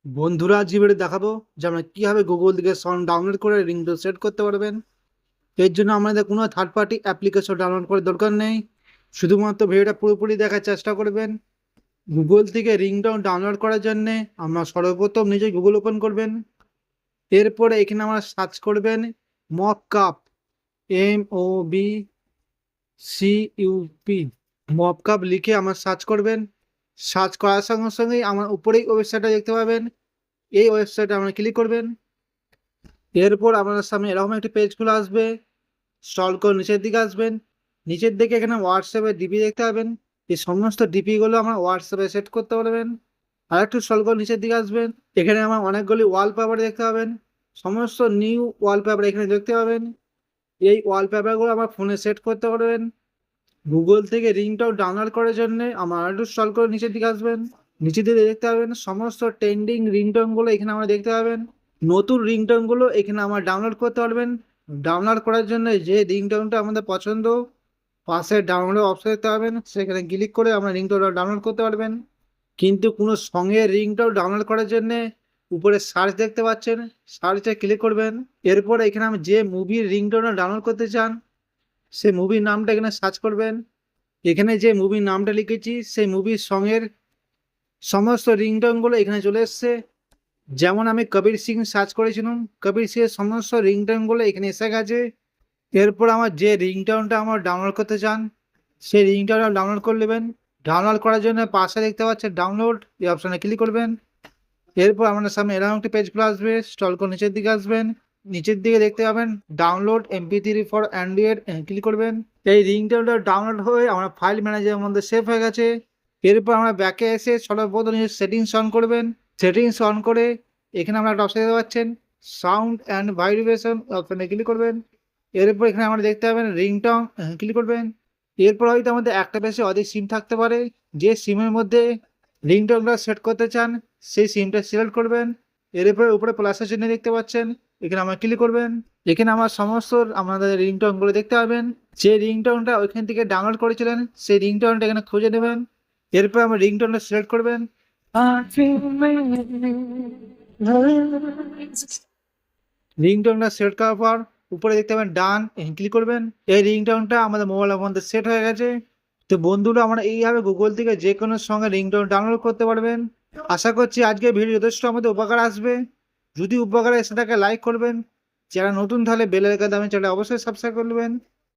বন্ধুরা আজ ভিডিও দেখাবো যে আমরা কিভাবে গুগল থেকে সং ডাউনলোড করে রিংটোন সেট করতে পারবেন। এর জন্য আমাদের কোনো থার্ড পার্টি অ্যাপ্লিকেশন ডাউনলোড করার দরকার নেই। শুধুমাত্র ভিডিওটা পুরোপুরি দেখার চেষ্টা করবেন। গুগল থেকে রিংটোন ডাউনলোড করার জন্য আমরা সর্বপ্রথম নিজে গুগল ওপেন করবেন। এরপরে এখানে আমরা সার্চ করবেন মপকাপ, MOBCUP, মপকাপ লিখে আমার সার্চ করবেন। সার্চ করার সঙ্গে সঙ্গেই আমার উপরেই ওয়েবসাইটটা দেখতে পাবেন। এই ওয়েবসাইটে আপনারা ক্লিক করবেন। এরপর আপনার সামনে এরকম একটি পেজ খুলে আসবে। স্ক্রল করে নিচের দিকে আসবেন। নিচের দিকে এখানে হোয়াটসঅ্যাপের ডিপি দেখতে পাবেন। এই সমস্ত ডিপিগুলো আমরা হোয়াটসঅ্যাপে সেট করতে পারবেন। আর একটু স্ক্রল করে নিচের দিকে আসবেন। এখানে আমার অনেকগুলি ওয়ালপেপার দেখতে পাবেন। সমস্ত নিউ ওয়ালপেপার এখানে দেখতে পাবেন। এই ওয়ালপেপারগুলো আমার ফোনে সেট করতে পারবেন। গুগল থেকে রিংটোন ডাউনলোড করার জন্য আমার একটু স্ক্রল করে নিচের দিকে আসবেন। নিচের দিকে দেখতে পাবেন সমস্ত ট্রেন্ডিং রিংটোনগুলো এখানে আমরা দেখতে পাবেন। নতুন রিংটোনগুলো এখানে আমরা ডাউনলোড করতে পারবেন। ডাউনলোড করার জন্য যে রিংটোনটা আমাদের পছন্দ, পাশে ডাউনলোড অপশন দেখতে পাবেন, সেখানে ক্লিক করে আমরা রিংটোনটা ডাউনলোড করতে পারবেন। কিন্তু কোনো সঙ্গের রিংটোন ডাউনলোড করার জন্য উপরে সার্চ দেখতে পাচ্ছেন, সার্চে ক্লিক করবেন। এরপর এখানে আমি যে মুভির রিংটোনটা ডাউনলোড করতে চান সেই মুভির নামটা এখানে সার্চ করবেন। এখানে যে মুভির নামটা লিখেছি সেই মুভির সঙ্গের সমস্ত রিংটোনগুলো এখানে চলে এসছে। যেমন আমি কবির সিং সার্চ করেছিলাম, কবির সিং এর সমস্ত রিংটোনগুলো এখানে এসে গেছে। এরপর আমার যে রিংটোনটা আমার ডাউনলোড করতে চান সেই রিংটোনটা ডাউনলোড করে নেবেন। ডাউনলোড করার জন্য পাশে দেখতে পাচ্ছেন ডাউনলোড, এই অপশানে ক্লিক করবেন। এরপর আমাদের সামনে এরকম একটি পেজ খুলে আসবে। স্ক্রল করে নিচের দিকে আসবেন। নিচের দিকে দেখতে পাবেন download MP3 for Android, click করবেন। এই রিংটোনটা ডাউনলোড হয়ে আমার ফাইল ম্যানেজারের মধ্যে সেভ হয়ে গেছে। এরপর আমরা ব্যাকে এসে সর্বপ্রথম নিজের সেটিংস অন করবেন। সেটিংস অন করে এখানে আমরা একটা অপশন দেখতে পাচ্ছেন সাউন্ড অ্যান্ড ভাইব্রেশন, অপশানে ক্লিক করবেন। এরপর এখানে আমরা দেখতে পাবেন রিংটোন, ক্লিক করবেন। এরপর হয়তো আমাদের একটা বেশি অধিক সিম থাকতে পারে। যে সিমের মধ্যে রিংটোনটা সেট করতে চান সেই সিমটা সিলেক্ট করবেন। এরপরে উপরে প্লাসের চিহ্ন দেখতে পাচ্ছেন, এখানে আমরা ক্লিক করবেন। এখানে আমার সমস্ত আমাদের রিংটোনগুলো দেখতে পাবেন। যে রিংটোনটা ওইখান থেকে ডাউনলোড করেছিলেন সেই রিংটোনটা এখানে খুঁজে নেবেন। এরপর আমরা রিংটোনটা সিলেক্ট করবেন। রিংটোনটা সেট করার পর উপরে দেখতে পাবেন ডান, ক্লিক করবেন। এই রিংটোনটা আমাদের মোবাইলের মধ্যে সেট হয়ে গেছে। তো বন্ধুরা আমরা এইভাবে গুগল থেকে যে কোনো সঙ্গে রিংটোন ডাউনলোড করতে পারবেন। আশা করছি আজকের ভিডিও যথেষ্ট আমাদের উপকার আসবে। যদি উপকার এসে থাকে লাইক করবেন। যারা নতুন তাহলে বেল আইকন দাবেন, চ্যানেল অবশ্যই সাবস্ক্রাইব করবেন।